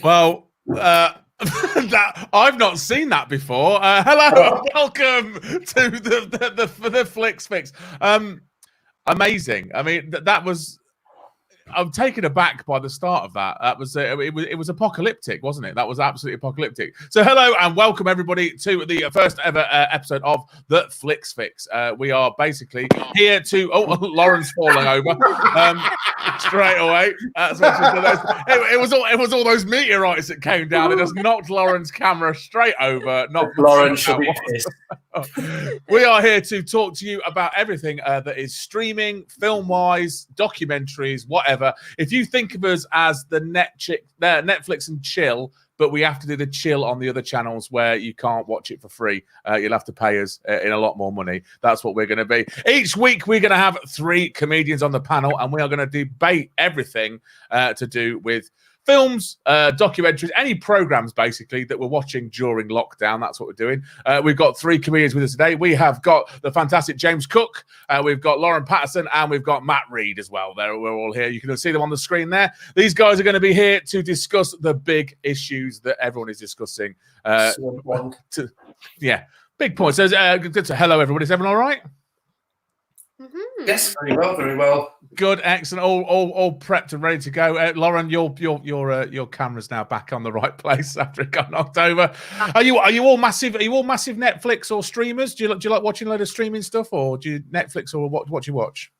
Well, that I've not seen that before. Hello and welcome to the Flix Fix. Amazing. I mean, that was. I'm taken aback by the start of that. That was it was apocalyptic, wasn't it? That was absolutely apocalyptic. So hello and welcome everybody to the first ever episode of the Flix Fix. We are basically here to. Oh, Lauren's falling over straight away. That's what it was all those meteorites that came down. It just knocked Lauren's camera straight over. Lauren should be pissed. We are here to talk to you about everything that is streaming, film-wise, documentaries, whatever. If you think of us as the Netflix and chill, but we have to do the chill on the other channels where you can't watch it for free. You'll have to pay us in a lot more money. That's what we're going to be. Each week, we're going to have 3 comedians on the panel, and we are going to debate everything to do with films, documentaries, any programs basically that we're watching during lockdown. That's what we're doing. We've got 3 comedians with us today. We have got the fantastic James Cook, we've got Lauren Patterson, and we've got Matt Reed as well. We're all here. You can see them on the screen there. These guys are going to be here to discuss the big issues that everyone is discussing. Big points. So, hello, everybody. Is everyone all right? Mm-hmm. Yes, very well, very well. Good, excellent. All prepped and ready to go. Lauren, your camera's now back on the right place after it got knocked over. Are you all massive? Are you all massive Netflix or streamers? Do you like watching a load of streaming stuff, or do you Netflix, or what do you watch?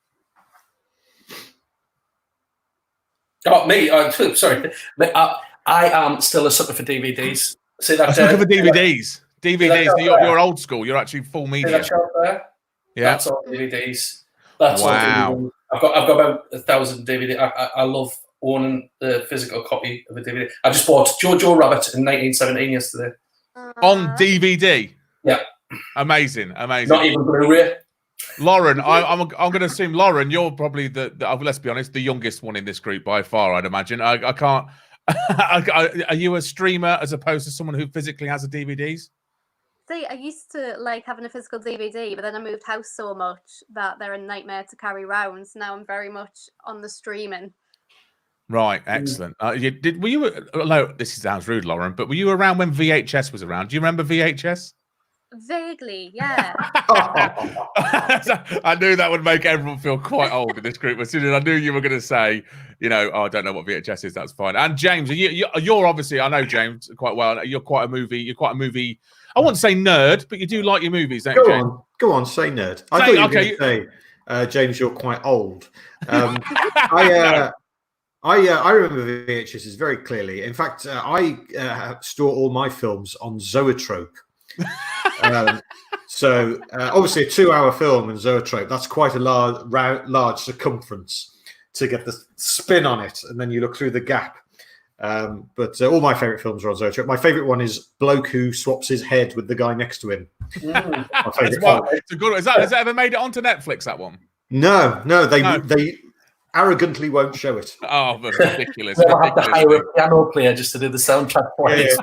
Oh, me? Sorry, I am still a sucker for DVDs. See that? Sucker for DVDs. DVDs. You're old school. You're actually full media. See that shelf there? Yeah, that's all DVDs. That's wow. All DVDs. I've got about 1,000 DVD. I love owning the physical copy of a DVD. I just bought Jojo Rabbit in 1917 yesterday. On DVD. Yeah. Amazing. Not even Blu-ray. Lauren, I'm going to assume Lauren, you're probably let's be honest, the youngest one in this group by far. I'd imagine. I can't. Are you a streamer as opposed to someone who physically has a DVDs? See, I used to like having a physical DVD, but then I moved house so much that they're a nightmare to carry around. So now I'm very much on the streaming. Right, excellent. Were you? No, this sounds rude, Lauren, but were you around when VHS was around? Do you remember VHS? Vaguely, yeah. I knew that would make everyone feel quite old in this group. As soon as I knew you were going to say, I don't know what VHS is. That's fine. And James, you're obviously, I know James quite well. You're quite a movie. I wouldn't say nerd, but you do like your movies, don't you, James? Go on, say nerd. I thought you were going to say, James, you're quite old. I remember VHSs very clearly. In fact, I store all my films on Zoetrope. So obviously a 2-hour film in Zoetrope, that's quite a large circumference to get the spin on it, and then you look through the gap. But all my favourite films are on Zoetrope. My favourite one is Bloke Who Swaps His Head with the Guy Next to Him. My favourite film. It's a good one. Has that ever made it onto Netflix, that one? No, they arrogantly won't show it. Oh, that's ridiculous. We'll have to hire a piano player just to do the soundtrack for it.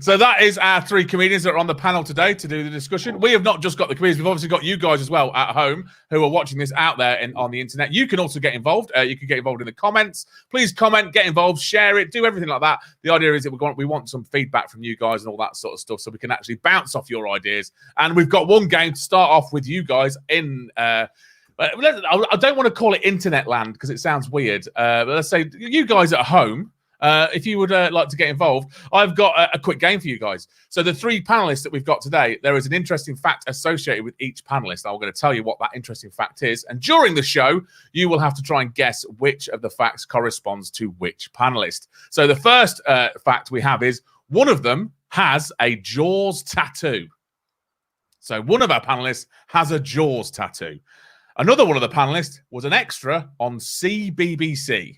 So that is our 3 comedians that are on the panel today to do the discussion. We have not just got the comedians, we've obviously got you guys as well at home who are watching this out there on the internet. You can also get involved. You can get involved in the comments. Please comment, get involved, share it, do everything like that. The idea is that we want some feedback from you guys and all that sort of stuff so we can actually bounce off your ideas. And we've got one game to start off with you guys in... I don't want to call it internet land because it sounds weird. But let's say you guys at home, if you would like to get involved, I've got a quick game for you guys. So the 3 panelists that we've got today, there is an interesting fact associated with each panelist. I'm going to tell you what that interesting fact is. And during the show, you will have to try and guess which of the facts corresponds to which panelist. So the first fact we have is one of them has a Jaws tattoo. So one of our panelists has a Jaws tattoo. Another one of the panelists was an extra on CBBC.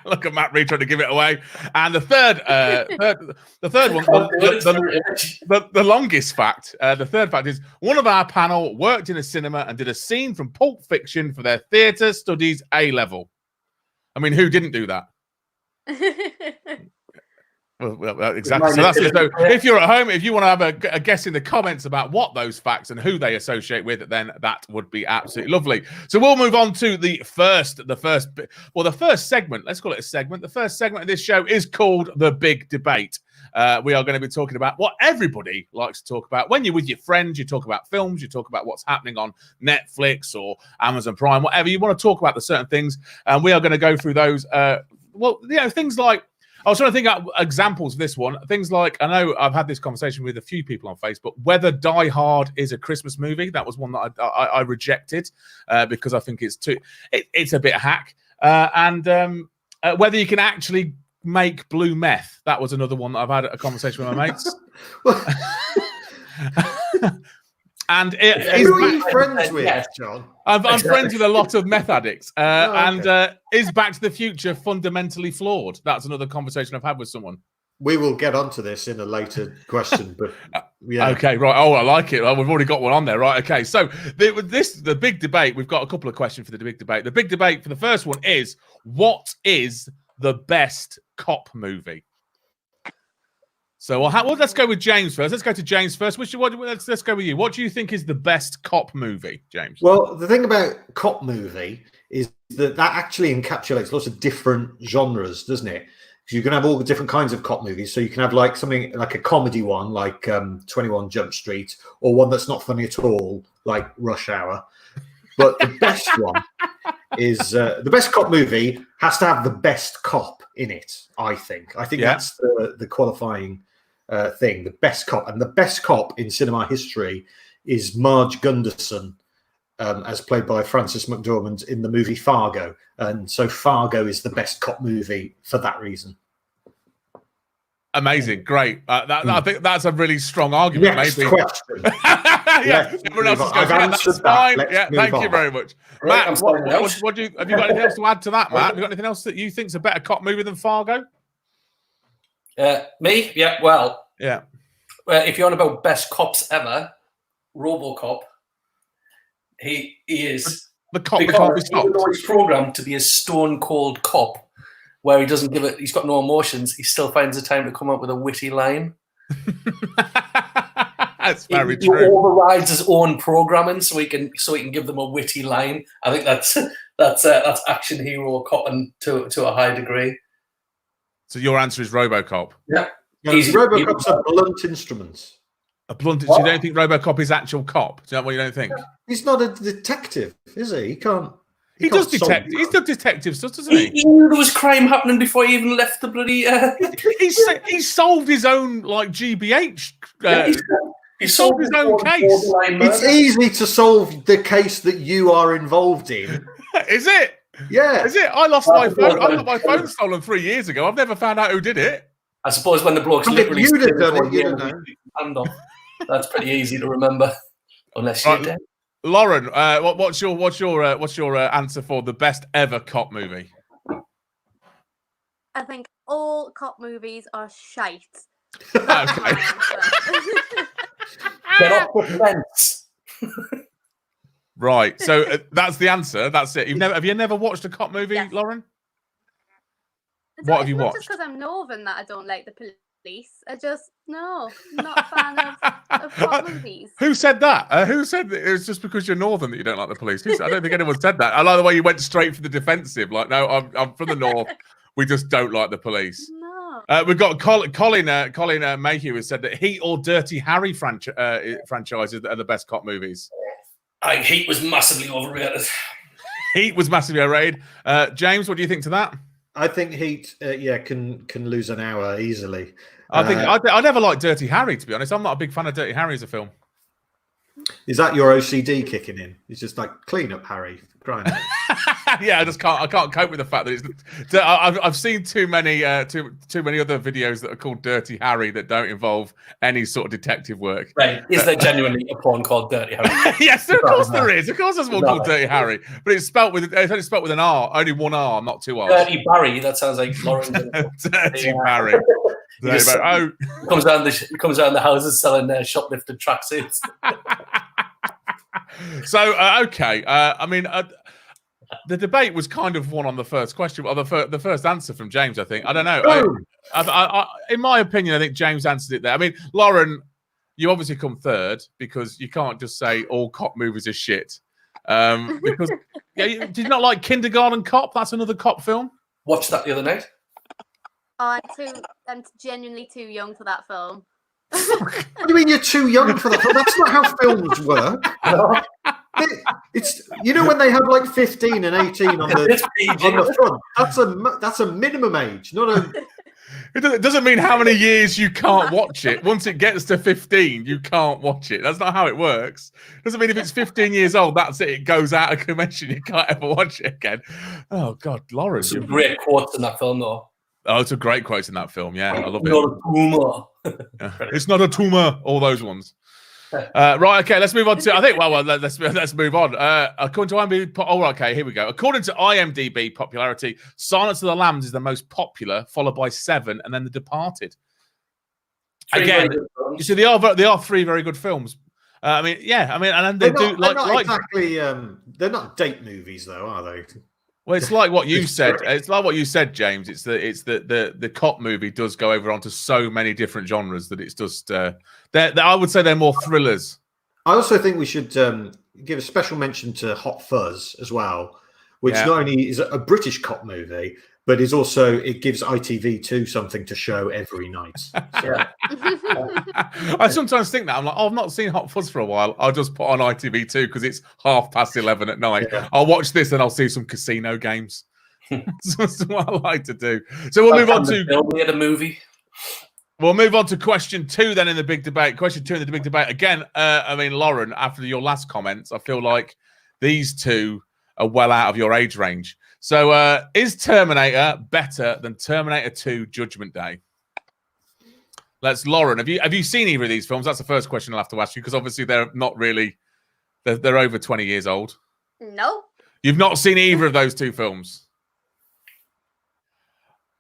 Look at Matt Reed trying to give it away. And the third one, the longest fact, the third fact is one of our panel worked in a cinema and did a scene from Pulp Fiction for their theatre studies A-level. I mean, who didn't do that? Well, exactly. So that's it. So if you're at home, if you want to have a guess in the comments about what those facts and who they associate with, then that would be absolutely lovely. So we'll move on to the first segment. Let's call it a segment. The first segment of this show is called The Big Debate. We are going to be talking about what everybody likes to talk about. When you're with your friends, you talk about films, you talk about what's happening on Netflix or Amazon Prime, whatever. You want to talk about the certain things. And we are going to go through those. Things like, I was trying to think of examples of this one. Things like, I know I've had this conversation with a few people on Facebook, whether Die Hard is a Christmas movie. That was one that I rejected because I think it's a bit hack. And whether you can actually make blue meth. That was another one that I've had a conversation with my mates. And who are you friends with, John? I'm friends with a lot of meth addicts. And is Back to the Future fundamentally flawed? That's another conversation I've had with someone. We will get onto this in a later question, but yeah. Okay, right. Oh, I like it. We've already got one on there, right? Okay, so the big debate. We've got a couple of questions for the big debate. The big debate for the first one is: what is the best cop movie? So let's go with James first. Let's go to James first. Let's go with you. What do you think is the best cop movie, James? Well, the thing about cop movie is that actually encapsulates lots of different genres, doesn't it? Because you can have all the different kinds of cop movies. So you can have like something like a comedy one, like 21 Jump Street, or one that's not funny at all, like Rush Hour. But the best one is the best cop movie has to have the best cop in it. I think that's the qualifying thing. The best cop, and the best cop in cinema history is Marge Gunderson, as played by Frances McDormand in the movie Fargo. And so Fargo is the best cop movie for that reason. Amazing, great. I think that's a really strong argument. Next maybe. question. Everyone else is going, that's fine. Thank you very much. Matt, have you got anything else to add to that, Matt? Have you got anything else that you think's a better cop movie than Fargo? Me? Yeah, well. Yeah. If you're on about best cops ever, RoboCop, he is the cop that can't be stopped. He's programmed to be a stone cold cop, where he doesn't give it. He's got no emotions. He still finds the time to come up with a witty line. That's very he true. He overrides his own programming so he can give them a witty line. I think that's action hero copping to a high degree. So your answer is RoboCop. Yeah. RoboCop's a blunt instrument. A blunt. So you don't think RoboCop is actual cop? Is that what you don't think? He's not a detective, is he? He can't. He does detect. He's done detective stuff, doesn't he? He knew there was crime happening before he even left the bloody. He solved his own GBH. He solved his own case. It's easy to solve the case that you are involved in. Is it? Yeah. Is it? I lost my phone. I got my phone stolen 3 years ago. I've never found out who did it. I suppose when the bloke's literally you'd have done it, you don't know. Hand off. That's pretty easy to remember, unless you're dead. Lauren, what's your answer for the best ever cop movie? I think all cop movies are shite. Okay. Get off the fence. Right. So that's the answer. That's it. Have you never watched a cop movie, Yes. Lauren? It's What have you not watched? just because I'm Northern that I don't like the police. I'm not a fan of cop movies. Who said that? Who said that it was just because you're Northern that you don't like the police? I don't think anyone said that. I like the way you went straight for the defensive. Like, no, I'm from the North. We just don't like the police. No. We've got Colin Mayhew has said that Heat or Dirty Harry franchises are the best cop movies. I think Heat was massively overrated. Heat was massively overrated. James, what do you think to that? I think Heat, can lose an hour easily. I never liked Dirty Harry, to be honest. I'm not a big fan of Dirty Harry as a film. Is that your OCD kicking in? It's just like clean up, Harry. Grind. Yeah, I can't cope with the fact that it's. I've seen too many other videos that are called Dirty Harry that don't involve any sort of detective work. Right? Is there genuinely a porn called Dirty Harry? Yes, of course there is. Of course, there's one called Dirty Harry, but it's only spelled with an R, only one R, not two R's. Dirty Barry. That sounds like Lauren. Dirty Barry. Comes around the houses selling their shoplifted tracksuits. So okay, I mean, the debate was kind of won on the first question, or the first answer from James. I think I don't know. In my opinion, I think James answered it there. I mean, Lauren, you obviously come third because you can't just say all cop movies are shit. Because did you not like Kindergarten Cop? That's another cop film. Watched that the other night. Oh, I'm genuinely too young for that film. What do you mean you're too young for that? That's not how films work. It's when they have like 15 and 18 on the front. That's a minimum age, not a. It doesn't mean how many years you can't watch it. Once it gets to 15, you can't watch it. That's not how it works. Doesn't mean if it's 15 years old, that's it. It goes out of commission. You can't ever watch it again. Oh God, Lauren! Some great quotes in that film, though. Oh, it's a great quote in that film. Yeah, I love it. Not a tumor. It's not a tumor. All those ones. Right, okay, let's move on to. I think. Well, let's move on. According to IMDb, okay, here we go. According to IMDb popularity, Silence of the Lambs is the most popular, followed by Seven, and then The Departed. Again, you see, they are three very good films. And then they do exactly. They're not date movies, though, are they? Well, it's like what you said. It's like what you said, James. It's the cop movie does go over onto so many different genres that it's just. I would say they're more thrillers. I also think we should give a special mention to Hot Fuzz as well, which not only is a British cop movie, but is also it gives ITV2 something to show every night. So. I sometimes think that I'm like, I've not seen Hot Fuzz for a while. I'll just put on ITV2 because it's 11:30 at night. Yeah. I'll watch this and I'll see some casino games. That's what I like to do. So we'll move on to the movie. We'll move on to question 2 then in the big debate. Question 2 in the big debate again. Lauren, after your last comments, I feel like these two are well out of your age range. So, is Terminator better than Terminator 2 Judgment Day? Lauren, have you seen either of these films? That's the first question I'll have to ask you because obviously they're not really they're over 20 years old. No. You've not seen either of those two films.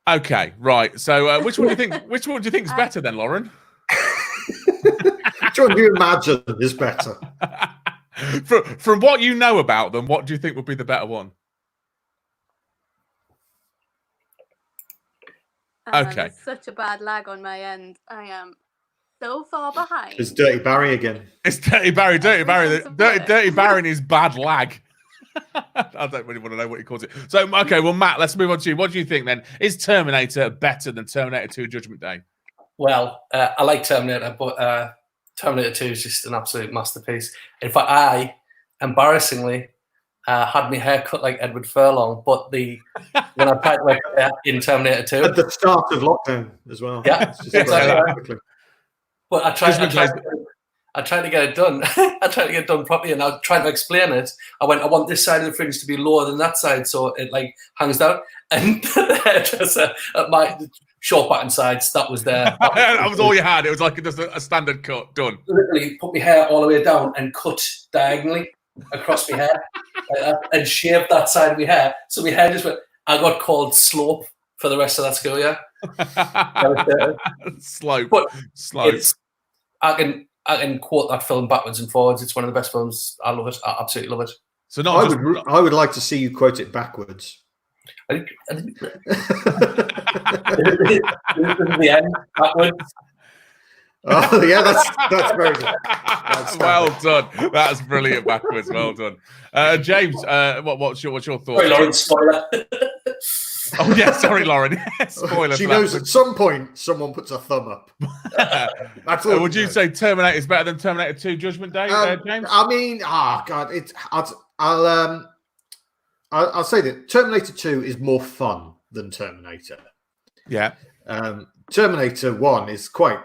Okay, right. So, which one do you think is better then, Lauren? Which one do you imagine is better? From what you know about them, what do you think would be the better one? Okay. There's such a bad lag on my end. I am so far behind. It's Dirty Barry again. It's Dirty Barry. Dirty Barry and his bad lag. I don't really want to know what he calls it. So, okay, well, Matt, let's move on to you. What do you think then? Is Terminator better than Terminator 2 Judgment Day? Well, I like Terminator, but Terminator 2 is just an absolute masterpiece. In fact, I, embarrassingly, had my hair cut like Edward Furlong, but when I tried to wear hair in Terminator 2. At the start of lockdown as well. Yeah, exactly. But I tried to get it done. I tried to get it done properly, and I tried to explain it. I want this side of the fringe to be lower than that side, so it like hangs down. And the hairdresser at my short pattern sides, that was there. That was all you had. It was like just a standard cut, done. Literally put my hair all the way down and cut diagonally across my hair and shaved that side of my hair. So my hair just went. I got called Slope for the rest of that school year. Slope. But Slope. I can quote that film backwards and forwards. It's one of the best films. I love it. I absolutely love it. So I would like to see you quote it backwards. The end backwards. Oh yeah, that's very good. Well done. That's brilliant backwards. Well done, James. What's your thoughts? Sorry, Lauren. Spoiler. Oh yeah, sorry, Lauren. Spoiler. She knows at some point someone puts a thumb up. Would you say Terminator is better than Terminator 2 Judgment Day, James? I mean, God, I'll say that Terminator 2 is more fun than Terminator. Yeah. Terminator 1 is quite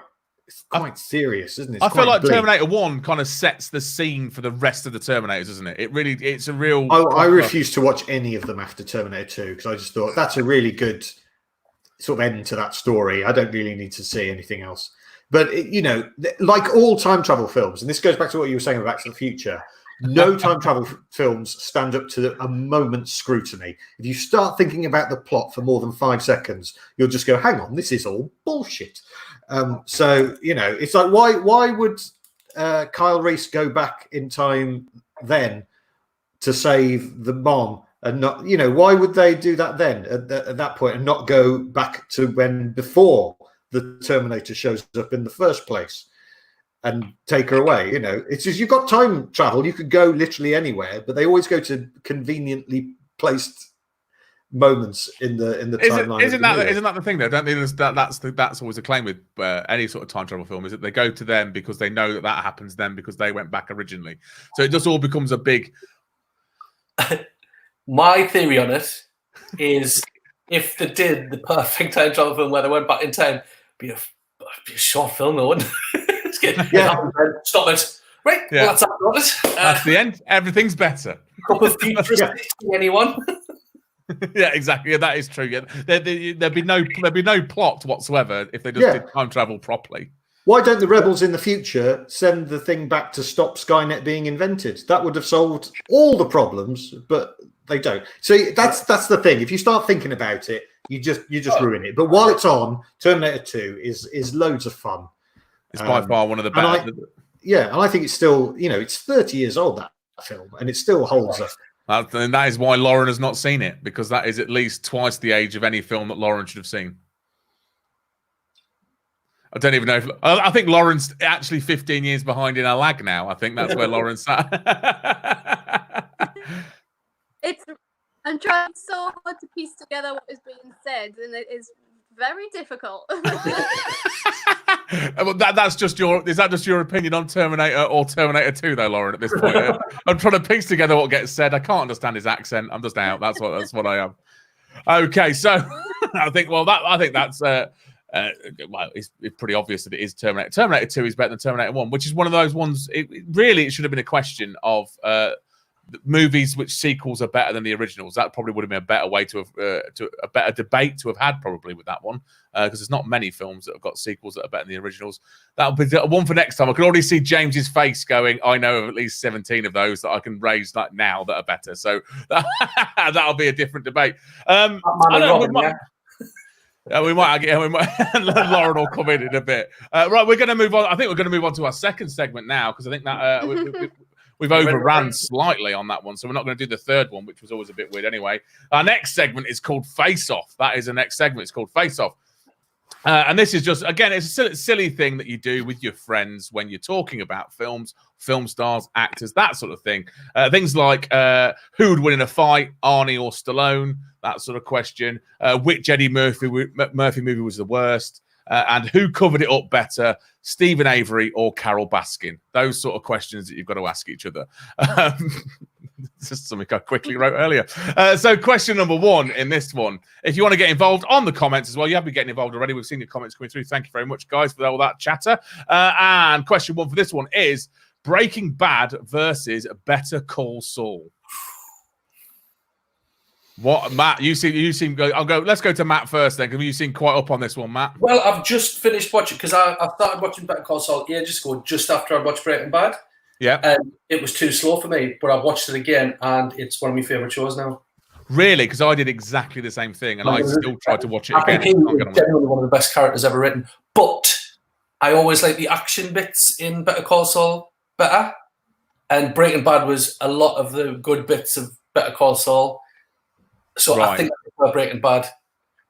serious, isn't it? I feel like Terminator 1 kind of sets the scene for the rest of the Terminators, doesn't it? It's a real... I refuse to watch any of them after Terminator 2 because I just thought that's a really good sort of end to that story. I don't really need to see anything else. But, like all time travel films, and this goes back to what you were saying about Back to the Future, no time travel films stand up to a moment's scrutiny. If you start thinking about the plot for more than 5 seconds, you'll just go, hang on, this is all bullshit. So, it's like, why would Kyle Reese go back in time then to save the mom And not, why would they do that then at that point and not go back to when before the Terminator shows up in the first place and take her away? It's just, you've got time travel. You could go literally anywhere, but they always go to conveniently placed moments in the timeline. Isn't that the thing though? Don't they? That's always a claim with any sort of time travel film, is that they go to them because they know that happens then because they went back originally. So it just all becomes a big. My theory on it is, if they did the perfect time travel film where they went back in time, it'd be a short film, though, wouldn't it? Stop it. Right, yeah. Well, that's it. That's the end. Everything's better. Couple of futuristic anyone. Yeah, exactly. Yeah, that is true. Yeah, there'd be no plot whatsoever if they just did time travel properly. Why don't the rebels in the future send the thing back to stop Skynet being invented? That would have solved all the problems, but they don't. So that's the thing. If you start thinking about it, you just ruin it. But while it's on, Terminator 2 is loads of fun. It's by far one of the better. And I think it's still, it's 30 years old, that film, and it still holds up. And that is why Lauren has not seen it, because that is at least twice the age of any film that Lauren should have seen. I don't even know if I think Lauren's actually 15 years behind in a lag now. I think that's where Lauren's at. I'm trying so hard to piece together what is being said, and it is very difficult. Well, that's just is that just your opinion on Terminator or Terminator 2 though, Lauren, at this point? I'm trying to piece together what gets said. I can't understand his accent. I'm just out. That's what I am. Okay, so I think that's it's pretty obvious that it is Terminator. Terminator 2 is better than Terminator 1, which is one of those ones. It should have been a question of movies which sequels are better than the originals. That probably would have been a better way to have a better debate to have had probably with that one, because there's not many films that have got sequels that are better than the originals. That'll be one for next time. I can already see James's face going, I know of at least 17 of those that I can raise now that are better. So that'll be a different debate. We might. Lauren will come in a bit. Right, we're going to move on. I think we're going to move on to our second segment now, because I think that we've overran slightly on that one, so we're not going to do the third one, which was always a bit weird anyway. Our next segment is called Face Off. That is the next segment. It's called Face Off. And this is just, again, it's a silly thing that you do with your friends when you're talking about films, film stars, actors, that sort of thing. Things like who would win in a fight, Arnie or Stallone, that sort of question. Which Eddie Murphy movie was the worst? And who covered it up better, Stephen Avery or Carol Baskin? Those sort of questions that you've got to ask each other. Just something I quickly wrote earlier. So question number one in this one. If you want to get involved on the comments as well, you have been getting involved already. We've seen your comments coming through. Thank you very much, guys, for all that chatter. And question one for this one is Breaking Bad versus Better Call Saul. What, Matt? You seem. Let's go to Matt first then, because you seem quite up on this one, Matt. Well, I've just finished watching, because I started watching Better Call Saul ages ago, just after I watched Breaking Bad. Yeah, and it was too slow for me, but I've watched it again, and it's one of my favorite shows now. Really? Because I did exactly the same thing, and I still tried to watch it again. I think he's genuinely one of the best characters ever written. But I always like the action bits in Better Call Saul better, and Breaking Bad was a lot of the good bits of Better Call Saul. So right. I think I prefer Breaking Bad.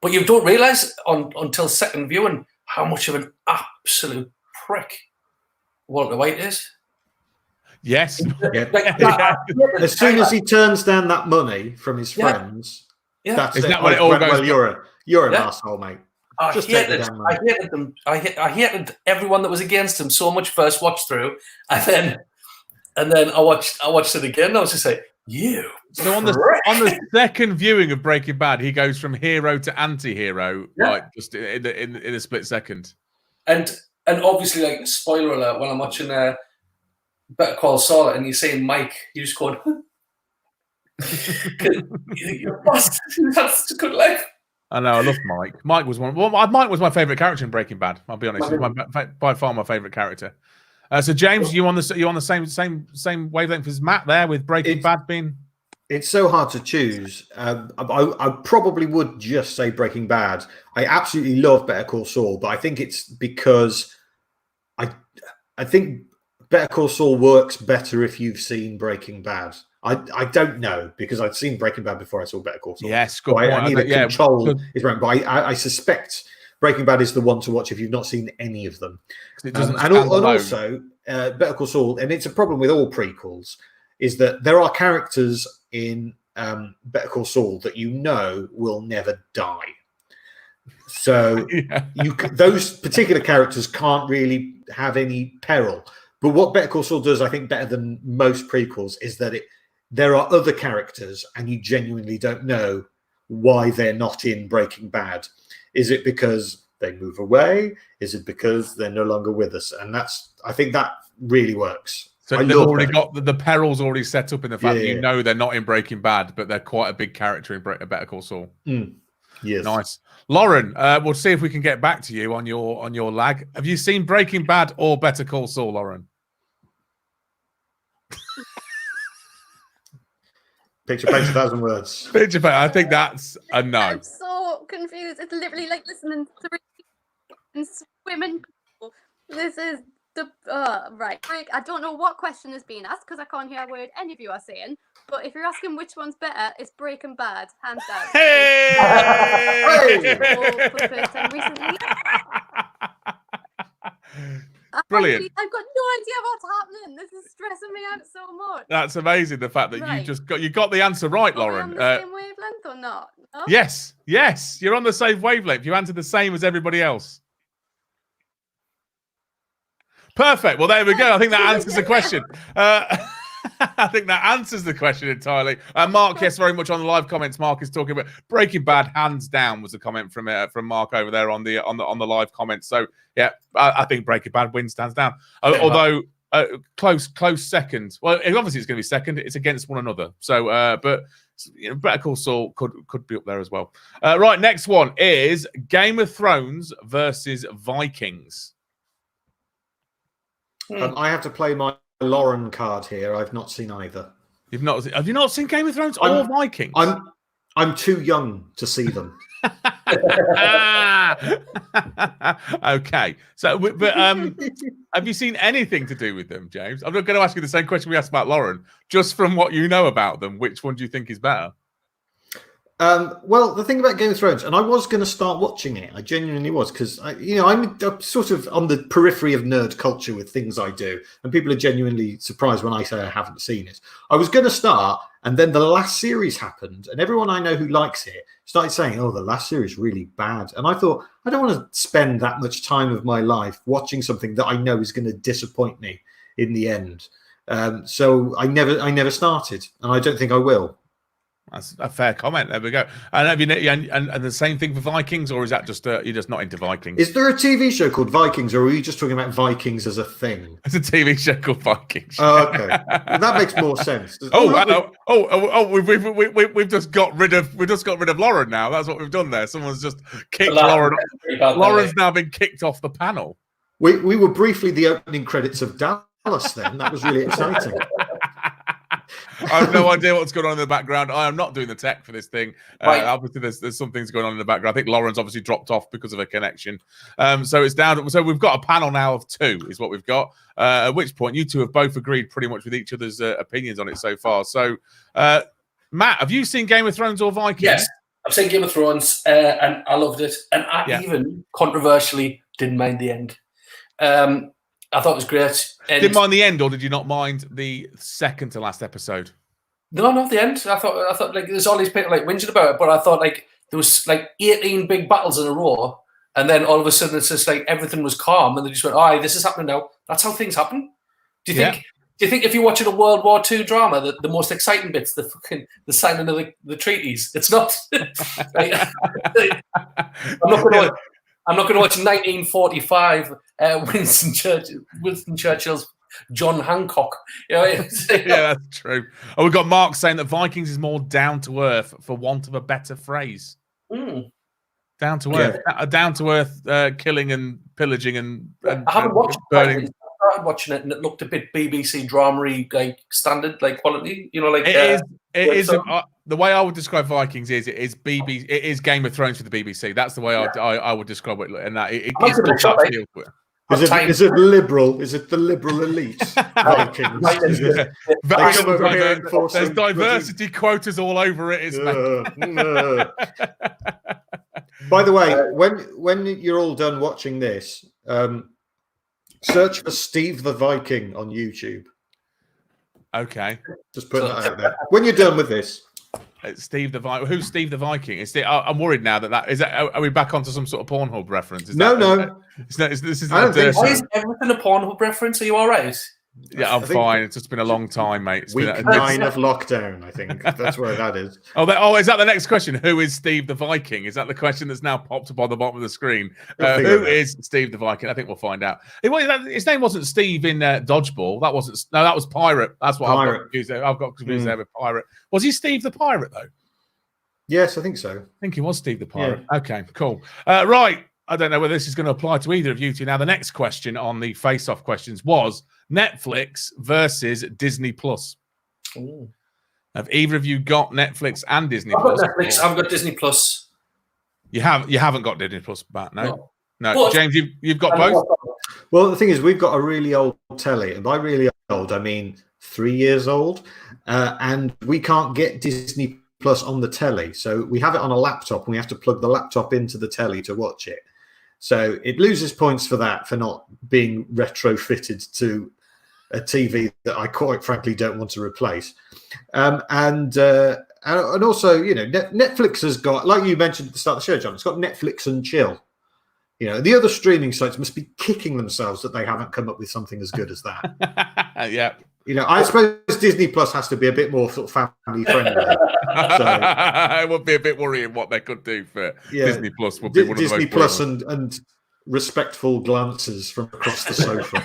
But you don't realise until second viewing how much of an absolute prick Walter White is. Yes. As soon as he turns down that money from his friends, that's Isn't it. That when it all goes? Well, you're an asshole, mate. I hated them. I hated everyone that was against him so much first watch through, and then I watched it again. And I was just like, you. So on the second viewing of Breaking Bad, he goes from hero to anti-hero, like just in a split second. And obviously, like, spoiler alert, when I'm watching Better Call Saul and you're saying Mike, you just going, you're bastard. That's such a good life. I know, I love Mike. Mike was my favorite character in Breaking Bad. I'll be honest, he's by far my favorite character. So James, you on the same wavelength as Matt there with Breaking Bad being. It's so hard to choose. I probably would just say Breaking Bad. I absolutely love Better Call Saul, but I think it's because I think Better Call Saul works better if you've seen Breaking Bad. I don't know because I'd seen Breaking Bad before I saw Better Call Saul. Yes, so good point. I need Yeah, control is right, but I suspect Breaking Bad is the one to watch if you've not seen any of them. It doesn't and also Better Call Saul, and it's a problem with all prequels, is that there are characters in Better Call Saul that you know will never die. So those particular characters can't really have any peril. But what Better Call Saul does, I think, better than most prequels, is that there are other characters, and you genuinely don't know why they're not in Breaking Bad. Is it because they move away? Is it because they're no longer with us? And I think that really works. So they've already got the perils already set up in the fact that you know they're not in Breaking Bad, but they're quite a big character in Better Call Saul. Yes, nice. Lauren, we'll see if we can get back to you on your lag. Have you seen Breaking Bad or Better Call Saul, Lauren? Picture paints 1,000 words. Picture paint. I think that's a no. I'm so confused. It's literally like listening to three swimming people. This is the right. I don't know what question is being asked because I can't hear a word any of you are saying. But if you're asking which one's better, it's Breaking Bad, hands down. Hey! For the first time recently. Brilliant. I've got no idea what's happening. This is stressing me out so much. That's amazing. The fact that you got the answer right, Lauren. Are we on the same wavelength or not? No? Yes, you're on the same wavelength. You answered the same as everybody else. Perfect. Well, there we go. I think that answers the question. I think that answers the question entirely. Mark, yes, very much on the live comments. Mark is talking about Breaking Bad, hands down, was a comment from Mark over there on the live comments. So yeah, I think Breaking Bad wins, hands down. Although close second. Well, obviously it's going to be second. It's against one another. So, but Better Call Saul could be up there as well. Right, next one is Game of Thrones versus Vikings. I have to play my Lauren card here. I've not seen either. Have you not seen Game of Thrones or Vikings? I'm too young to see them. Okay. So, but have you seen anything to do with them, James? I'm not going to ask you the same question we asked about Lauren. Just from what you know about them, which one do you think is better? Well, the thing about Game of Thrones, and I was going to start watching it. I genuinely was, because I'm sort of on the periphery of nerd culture with things I do, and people are genuinely surprised when I say I haven't seen it. I was going to start, and then the last series happened, and everyone I know who likes it started saying, "Oh, the last series is really bad," and I thought, I don't want to spend that much time of my life watching something that I know is going to disappoint me in the end. So I never started, and I don't think I will. That's a fair comment. There we go. And have you and the same thing for Vikings, or is that just you're just not into Vikings? Is there a TV show called Vikings, or are you just talking about Vikings as a thing? It's a TV show called Vikings. Oh, okay, that makes more sense. We've just got rid of Lauren now. That's what we've done there. Someone's just kicked Lauren. Lauren's now been kicked off the panel. We were briefly the opening credits of Dallas. Then that was really exciting. I have no idea what's going on in the background. I am not doing the tech for this thing. Right. Obviously, there's some things going on in the background. I think Lauren's obviously dropped off because of a connection. So it's down. So we've got a panel now of 2, is what we've got. At which point, you two have both agreed pretty much with each other's opinions on it so far. So, Matt, have you seen Game of Thrones or Vikings? Yes, I've seen Game of Thrones, and I loved it. And I even controversially didn't mind the end. I thought it was great. And didn't mind the end, or did you not mind the second to last episode? No, not the end. I thought like there's all these people like whinging about it, but I thought like there was like 18 big battles in a row, and then all of a sudden it's just like everything was calm, and they just went, "Oh, this is happening now." That's how things happen. Do you think? Do you think if you're watching a World War II drama, that the most exciting bits, the signing of the treaties, it's not. Like, I'm not going to watch 1945 Winston Churchill's John Hancock. Yeah, that's true. Oh, we've got Mark saying that Vikings is more down to earth, for want of a better phrase. Down to earth, killing and pillaging and I haven't watched burning. I started watching it and it looked a bit BBC drama-y, like standard, like quality. Like it is. The way I would describe Vikings is it is Game of Thrones for the BBC. That's the way I would describe it, and that it's Is it liberal? Is it the liberal elite? Vikings? There's diversity quotas all over it. By the way, when you're all done watching this, search for Steve the Viking on YouTube. Okay. Just putting that out there. When you're done with this. Steve the Viking. Who's Steve the Viking? I'm worried now that is that. Are we back onto some sort of Pornhub reference? No. This is I don't think so. Why is everything a Pornhub reference? Are you all right? Yeah, I'm fine. It's just been a long time, mate. It's week been 9 of lockdown, I think. That's where that is. Oh, is that the next question? Who is Steve the Viking? Is that the question that's now popped up on the bottom of the screen? Who is Steve the Viking? I think we'll find out. His name wasn't Steve in Dodgeball. That wasn't. No, that was Pirate. That's what I've got confused there with Pirate. Was he Steve the Pirate though? Yes, I think so. I think he was Steve the Pirate. Yeah. Okay, cool. Right. I don't know whether this is going to apply to either of you two. Now, the next question on the face-off questions was Netflix versus Disney Plus. Have either of you got Netflix and Disney Plus? Netflix. I've got Disney Plus. You haven't got Disney Plus back, no. But, James, you've got both. Well, the thing is, we've got a really old telly, and by really old, I mean 3 years old, and we can't get Disney Plus on the telly. So we have it on a laptop, and we have to plug the laptop into the telly to watch it. So it loses points for that, for not being retrofitted to a TV that I quite frankly don't want to replace. And also, you know, Netflix has got, like you mentioned at the start of the show, John, it's got Netflix and Chill. You know, the other streaming sites must be kicking themselves that they haven't come up with something as good as that. Yeah. You know, I suppose Disney Plus has to be a bit more sort of family friendly. It would be a bit worrying what they could do for Disney Plus. Would be one Disney of the most Plus and respectful glances from across the sofa.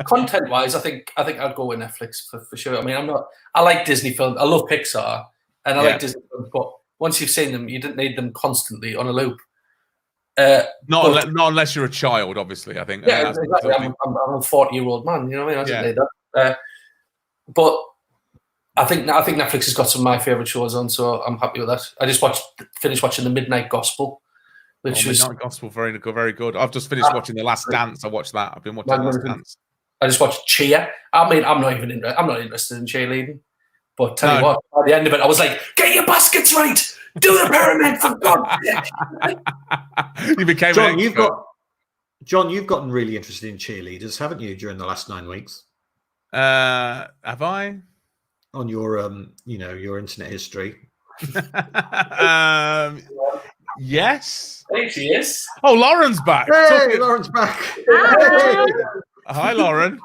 Content-wise, I think I'd go with Netflix for sure. I mean, I like Disney films. I love Pixar, and I like Disney films. But once you've seen them, you didn't need them constantly on a loop. Not unless you're a child, obviously. I think. Yeah, exactly. I'm a 40-year-old man. You know what I mean? I didn't need that. But I think Netflix has got some of my favorite shows on, so I'm happy with that. I just finished watching The Midnight Gospel, which was Midnight Gospel, very good, very good. I've just finished watching The Last Dance. I watched that. I've been watching The Last Dance. I just watched Cheer. I mean, I'm not interested in cheerleading, but tell you what, at the end of it, I was like, "Get your baskets right, do the pyramid for God's sake." You became John, you've gotten really interested in cheerleaders, haven't you, during the last 9 weeks? Have I? On your your internet history. Yes. There she is. Oh, Lauren's back. Hey, Lauren's back. Hi, Lauren.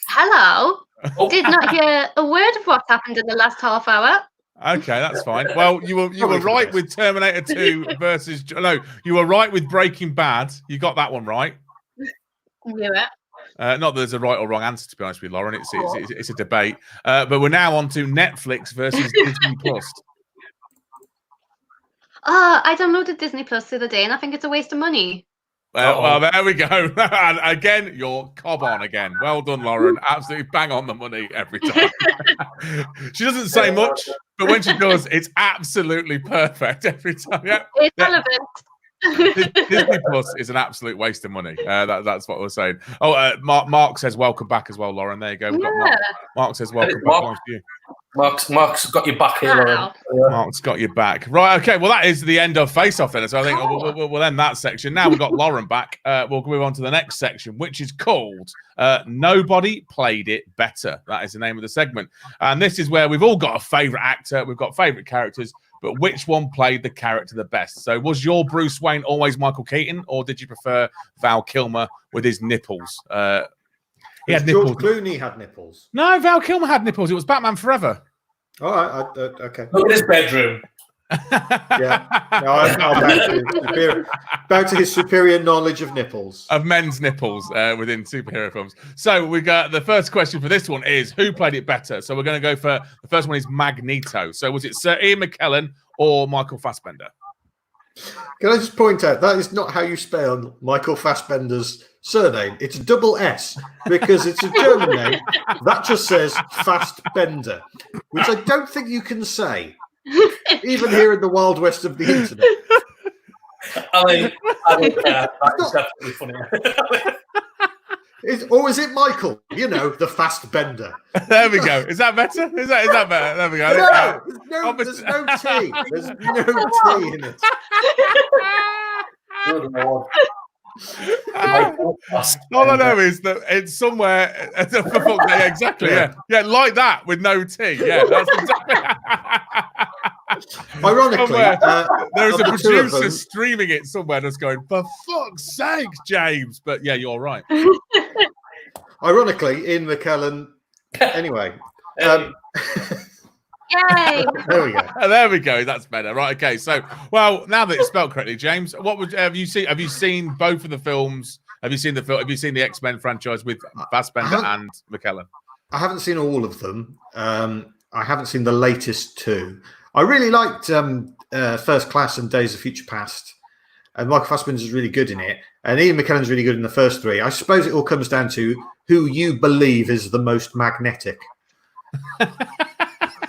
Hello. Did not hear a word of what happened in the last half hour. Okay, that's fine. Well, you were right with Terminator 2 versus you were right with Breaking Bad. You got that one right. Knew it. Not that there's a right or wrong answer, to be honest with you, Lauren. It's a debate. But we're now on to Netflix versus Disney Plus. I downloaded Disney Plus the other day, and I think it's a waste of money. Well, there we go. And again, you're cob on again. Well done, Lauren. Absolutely bang on the money every time. She doesn't say much, but when she does, it's absolutely perfect every time. Yeah. It's relevant. Disney Plus is an absolute waste of money. That's what we're saying. Oh, Mark says welcome back as well, Lauren. There you go. We've got Mark says welcome back. Mark's got your back here, Lauren. Mark's got your back. Right, okay. Well, that is the end of Face Off then. So I think we'll end that section. Now we've got Lauren back. We'll move on to the next section, which is called Nobody Played It Better. That is the name of the segment. And this is where we've all got a favourite actor. We've got favourite characters. But which one played the character the best? So was your Bruce Wayne always Michael Keaton, or did you prefer Val Kilmer with his nipples? He had nipples. George Clooney had nipples. No, Val Kilmer had nipples. It was Batman Forever. All right, okay. Look at his bedroom. Yeah, no, I'm back to his superior knowledge of nipples. Of men's nipples within superhero films. So we got the first question for this one is who played it better? So we're going to go for the first one is Magneto. So was it Sir Ian McKellen or Michael Fassbender? Can I just point out that is not how you spell Michael Fassbender's surname. It's double S because it's a German name that just says Fastbender, which I don't think you can say. Even here in the wild west of the internet. I mean, I don't care. That is definitely funny. Or is it Michael? You know, the fast bender. There we go. Is that better? Is that better? There we go. No, there's no T. There's no T in it. Good Lord. All I know is that it's somewhere. Yeah, exactly. Yeah, like that with no T. Yeah, that's exactly. Ironically, there's a of the two of producer them- streaming it somewhere that's going, for fuck's sake, James. But yeah, you're right. Ironically, Ian McKellen. Anyway, Yay! there we go. There we go. That's better. Right. Okay. So, well, now that it's spelled correctly, James, what would have you seen? Have you seen both of the films? Have you seen the film? Have you seen the X-Men franchise with Fassbender and McKellen? I haven't seen all of them. I haven't seen the latest two. I really liked First Class and Days of Future Past. And Michael Fassbender is really good in it. And Ian McKellen's really good in the first three. I suppose it all comes down to who you believe is the most magnetic.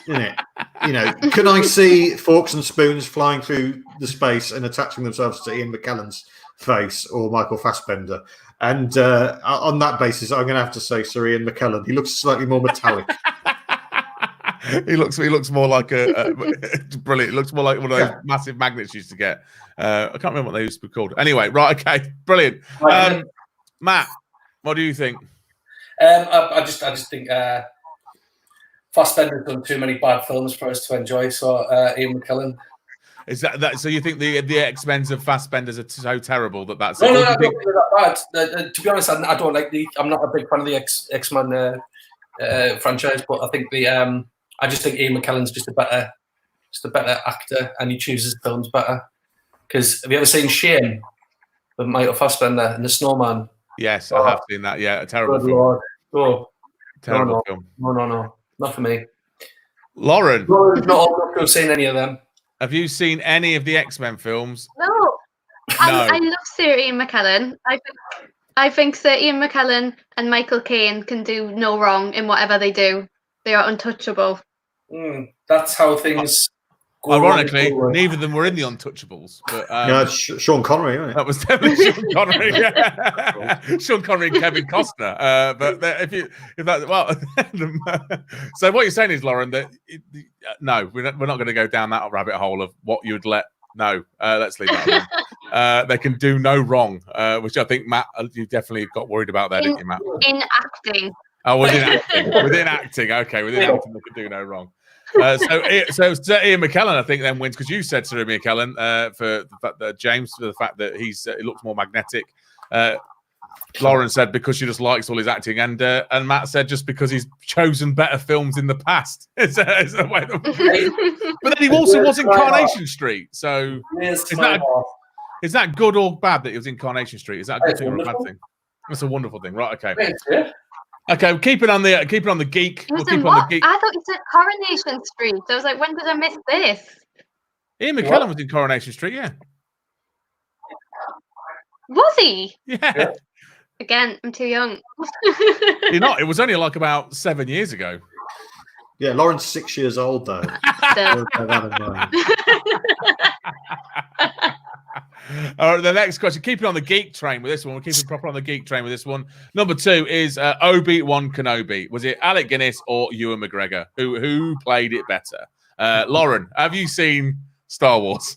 Isn't it? You know, can I see forks and spoons flying through the space and attaching themselves to Ian McKellen's face or Michael Fassbender? And on that basis, I'm going to have to say Sir Ian McKellen. He looks slightly more metallic. He looks more like a brilliant. It looks more like one of those massive magnets you used to get. I can't remember what they used to be called. Anyway, right, okay, brilliant. Matt, what do you think? I just think Fassbender's done too many bad films for us to enjoy. So Ian McKellen. Is that so? You think the X-Men's of Fassbender's are so terrible that's no, I don't think they're that bad. To be honest, I don't like I'm not a big fan of the X-Men franchise, but I think I just think Ian McKellen's just a better actor, and he chooses films better. Because have you ever seen Shane with Michael Fassbender and the Snowman? Yes, I have seen that. Yeah, a terrible Good film. Lord. Oh, Terrible film. No, not for me. Lauren, Not old enough to have seen any of them. have you seen any of the X-Men films? No. I love Sir Ian McKellen. I think Sir Ian McKellen and Michael Caine can do no wrong in whatever they do. They are untouchable. That's how things go. Ironically, neither of them were in The Untouchables. But, No, it's Sean Connery, isn't it? that was definitely Sean Connery. Yeah. Sean Connery and Kevin Costner. So what you're saying is, Lauren, that no, we're not going to go down that rabbit hole of what you would let. No, let's leave that alone. They can do no wrong, which I think, Matt, you definitely got worried about there, didn't you, Matt? In acting. Oh, within acting. Within acting. Okay, within acting, they can do no wrong. So Ian McKellen, I think, then wins because you said Sir Ian McKellen for the fact that James, for the fact that he looks more magnetic. Lauren said because she just likes all his acting, and Matt said just because he's chosen better films in the past. It's a way but then he also was in Coronation Street. So is that good or bad that he was in Coronation Street? Is that a good thing or a bad thing? That's a wonderful thing, right? Okay. Okay, keep it on the geek. We'll keep on the geek. I thought you said Coronation Street. I was like, when did I miss this? Ian McKellen was in Coronation Street, yeah. Was he? Yeah. Again, I'm too young. You're not. It was only like about 7 years ago. Yeah, Lauren's 6 years old though. Bear that in mind. All right, the next question. Keep it on the geek train with this one. We'll keep it proper on the geek train with this one. Number 2 is Obi-Wan Kenobi. Was it Alec Guinness or Ewan McGregor? Who played it better? Lauren, have you seen Star Wars?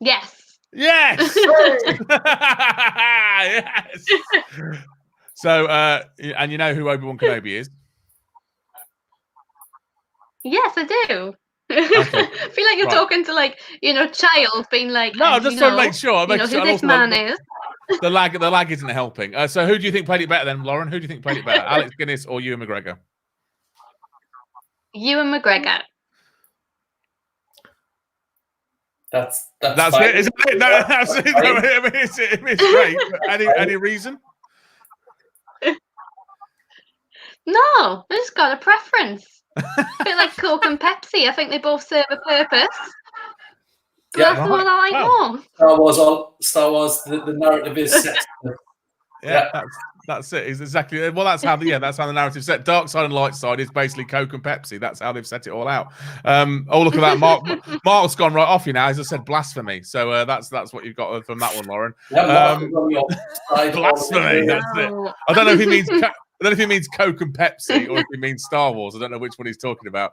Yes. Yes. Yes. So, and you know who Obi-Wan Kenobi is? Yes, I do. Okay. I feel like you're talking to child being like. No, I'm just trying to make sure. Who this man is. The lag isn't helping. So who do you think played it better then, Lauren? Who do you think played it better, Alex Guinness or Ewan McGregor? Ewan McGregor. That's it, isn't it? No, that's it. No, I mean, it's great. Any reason? No, I just got a preference. A bit like Coke and Pepsi. I think they both serve a purpose. Yeah, that's the one I like more. Star Wars, the narrative is set. Yeah, That's it. It's exactly. Well, that's how the narrative's set. Dark side and light side is basically Coke and Pepsi. That's how they've set it all out. Oh, look at that. Mark's gone right off you now. As I said, blasphemy. So that's what you've got from that one, Lauren. Blasphemy. That's it. I don't know if he means. I don't know if he means Coke and Pepsi or if he means Star Wars. I don't know which one he's talking about.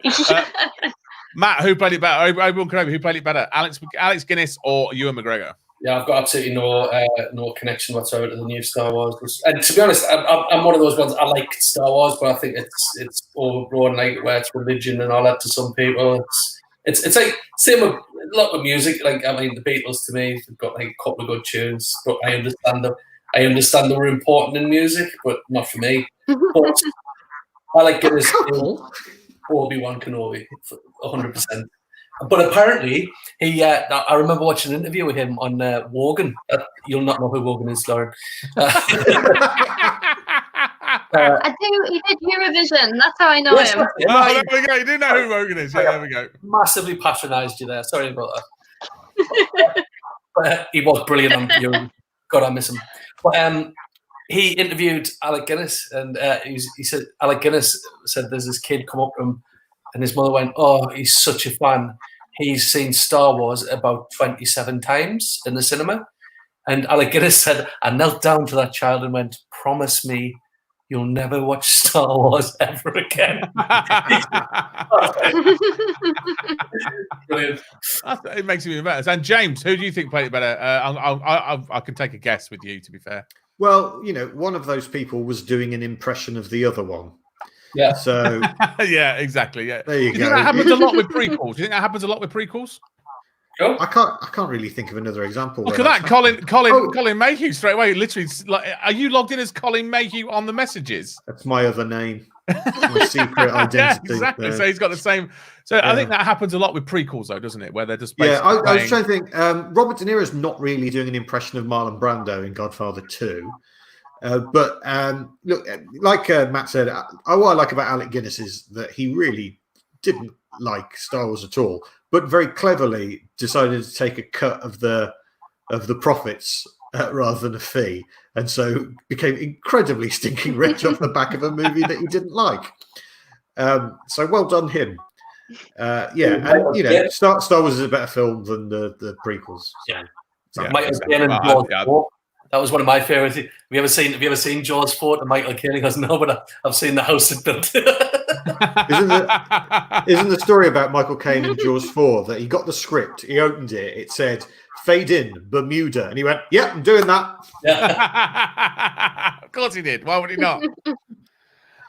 Matt, who played it better? Obi-Wan Kenobi, who played it better? Alex Guinness or Ewan McGregor? Yeah, I've got absolutely no connection whatsoever to the new Star Wars. And to be honest, I'm one of those ones. I like Star Wars, but I think it's overblown, like where it's religion and all that to some people. It's like same with a lot of music. Like I mean, the Beatles to me, they've got like a couple of good tunes, but I understand they were important in music, but not for me. But I like Guinness. Obi-Wan Kenobi, 100%. But apparently, I remember watching an interview with him on Wogan. You'll not know who Wogan is, Lauren. I do. He did Eurovision. That's how I know him. Oh, there we go. You do know who Wogan is. Yeah, there we go. Massively patronised you there. Sorry about that. But he was brilliant on Eurovision. God, I miss him. But he interviewed Alec Guinness, and he said Alec Guinness said there's this kid come up to him, and his mother went, "Oh, he's such a fan. He's seen Star Wars about 27 times in the cinema." And Alec Guinness said, "I knelt down to that child and went, 'Promise me you'll never watch Star Wars ever again.'" Brilliant. It makes it even better. And James, who do you think played it better? I can take a guess with you, to be fair. Well, one of those people was doing an impression of the other one. Yeah. So yeah, exactly. Yeah. There you go. Do you think that happens a lot with prequels? Do you think that happens a lot with prequels? Sure. I can't really think of another example. Look at that, Colin Mayhew straight away. Literally, like, are you logged in as Colin Mayhew on the messages? That's my other name. My secret identity. Yeah, exactly. So he's got the same. So I think that happens a lot with prequels, though, doesn't it? Where they're just I was trying to think. Robert De Niro's not really doing an impression of Marlon Brando in Godfather 2. But look, like Matt said, what I like about Alec Guinness is that he really didn't like Star Wars at all, but very cleverly decided to take a cut of the profits rather than a fee, and so became incredibly stinking rich off the back of a movie that he didn't like. So well done him. And Star Wars is a better film than the prequels. So. Yeah. That was one of my favorites. Have you ever seen Jaws 4? And Michael Caine goes, "No, but I've seen the house it built." Isn't the story about Michael Caine in Jaws 4 that he got the script, he opened it, it said "fade in Bermuda," and he went, "Yep, I'm doing that." Yeah. Of course he did. Why would he not?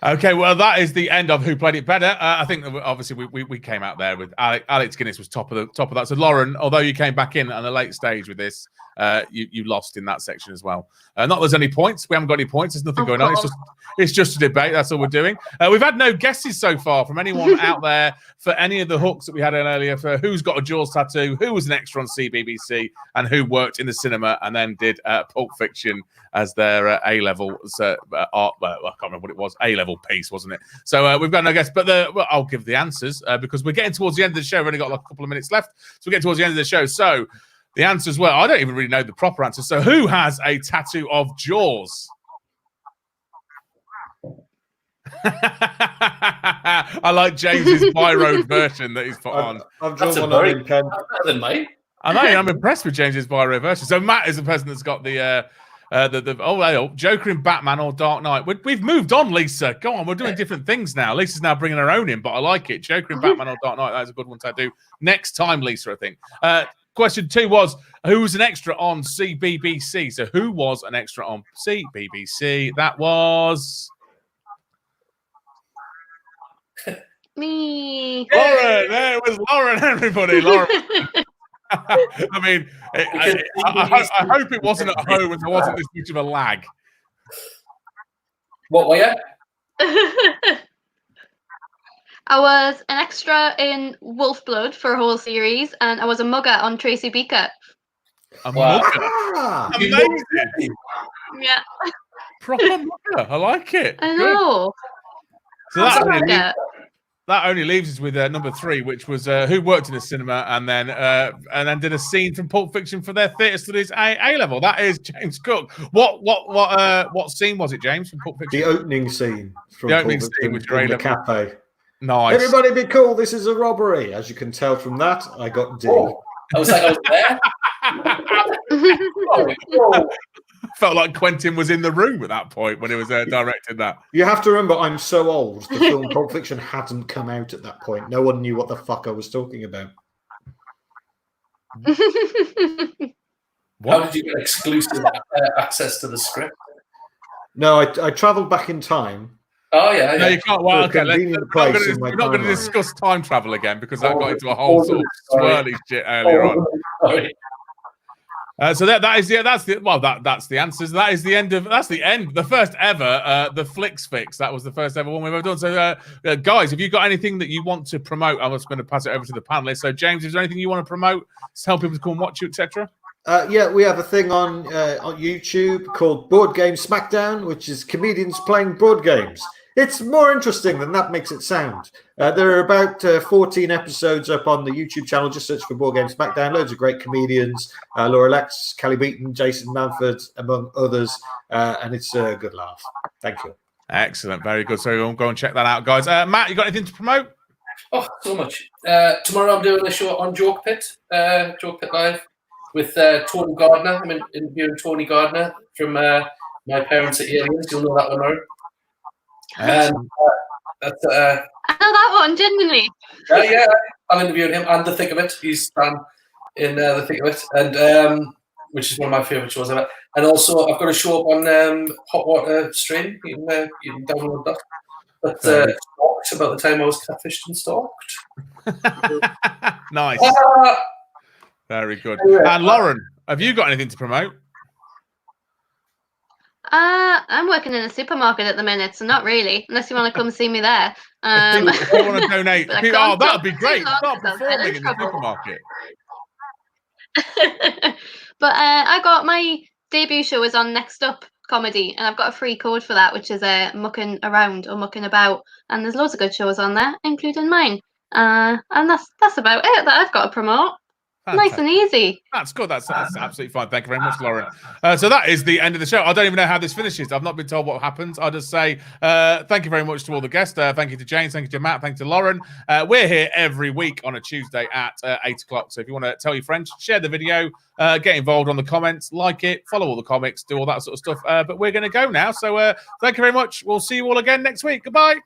Okay, well, that is the end of Who Played It Better. I think that obviously we came out there with Alex Guinness was top of that. So Lauren, although you came back in at a late stage with this, you lost in that section as well. Not there's any points. We haven't got any points. There's nothing going on. It's just a debate. That's all we're doing. We've had no guesses so far from anyone out there for any of the hooks that we had in earlier for who's got a Jaws tattoo, who was an extra on CBBC, and who worked in the cinema and then did Pulp Fiction as their A-level art. Well, I can't remember what it was. A-level piece, wasn't it? So we've got no guess, but I'll give the answers because we're getting towards the end of the show. We've only got like a couple of minutes left, so we're getting towards the end of the show. So the answers were, I don't even really know the proper answers. So who has a tattoo of Jaws? I like James's by-road version that he's put on. I've drawn one on in pen. Than mate. I know. I'm impressed with James's by-road version. So Matt is the person that's got the Joker in Batman or Dark Knight. We've moved on, Lisa. Go on. We're doing different things now. Lisa's now bringing her own in, but I like it. Joker in Batman or Dark Knight. That's a good one to do next time, Lisa, I think. Question 2 was, who was an extra on CBBC? So who was an extra on CBBC? That was... Me. Lauren. There was Lauren, everybody. Lauren. I mean, I hope it wasn't at home and there wasn't this much of a lag. What were you? I was an extra in Wolf Blood for a whole series, and I was a mugger on Tracy Beaker. A mugger? Amazing. Yeah. Proper mugger. I like it. I know. So that's really... that only leaves us with number 3, which was who worked in a cinema and then did a scene from Pulp Fiction for their theatre studies A level. That is James Cook. What scene was it, James, from Pulp Fiction? The opening scene from The opening Pulp scene Fiction with your in the A-level. cafe. Nice. Everybody be cool. This is a robbery. As you can tell from that, I got D. Oh, I was there. Felt like Quentin was in the room at that point when he was directing that. You have to remember, I'm so old. The film Pulp Fiction hadn't come out at that point. No one knew what the fuck I was talking about. How did you get exclusive access to the script? No, I travelled back in time. Oh, yeah. No, you can't. Well, okay, we're not going to timeline. discuss time travel again because that got into a whole sort of swirly shit earlier on. Sorry. So that's the answers. That's the end. The first ever the Flix Fix. That was the first ever one we've ever done. So guys, have you got anything that you want to promote? I'm just going to pass it over to the panelists. So James, is there anything you want to promote? Tell people to come and watch you, etc. Yeah, we have a thing on YouTube called Board Game Smackdown, which is comedians playing board games. It's more interesting than that makes it sound. There are about 14 episodes up on the YouTube channel. Just search for Board Game Smackdown. Loads of great comedians. Laura Lex, Callie Beaton, Jason Manford, among others. And it's a good laugh. Thank you. Excellent. Very good. So we'll go and check that out, guys. Matt, you got anything to promote? Oh, so much. Tomorrow I'm doing a show on Joke Pit Live with Tony Gardner. I'm interviewing Tony Gardner from My Parents Are Aliens. You'll know that one, right? And that's I know that one, genuinely. yeah, I'm interviewing him and The Thick of It. He's in The Thick of It, and which is one of my favourite shows ever. And also, I've got a show up on Hot Water Stream. You can download that. But talks about the time I was catfished and stalked. Nice. Very good. Anyway, And Lauren, have you got anything to promote? I'm working in a supermarket at the minute, so not really, unless you want to come see me there. If you want to donate, But I people, can't that would be talk great. too long Start because I'll get performing in in the trouble. supermarket. But I got my debut show is on Next Up Comedy, and I've got a free code for that, which is mucking around or mucking about, and there's loads of good shows on there, including mine. And that's about it that I've got to promote. Fantastic. Nice and easy. That's good. That's absolutely fine. Thank you very much, Lauren. So that is the end of the show. I don't even know how this finishes. I've not been told what happens. I'll just say thank you very much to all the guests. Thank you to James. Thank you to Matt. Thank you to Lauren. We're here every week on a Tuesday at 8 o'clock. So if you want to tell your friends, share the video, get involved on the comments, like it, follow all the comics, do all that sort of stuff. But we're going to go now. So thank you very much. We'll see you all again next week. Goodbye.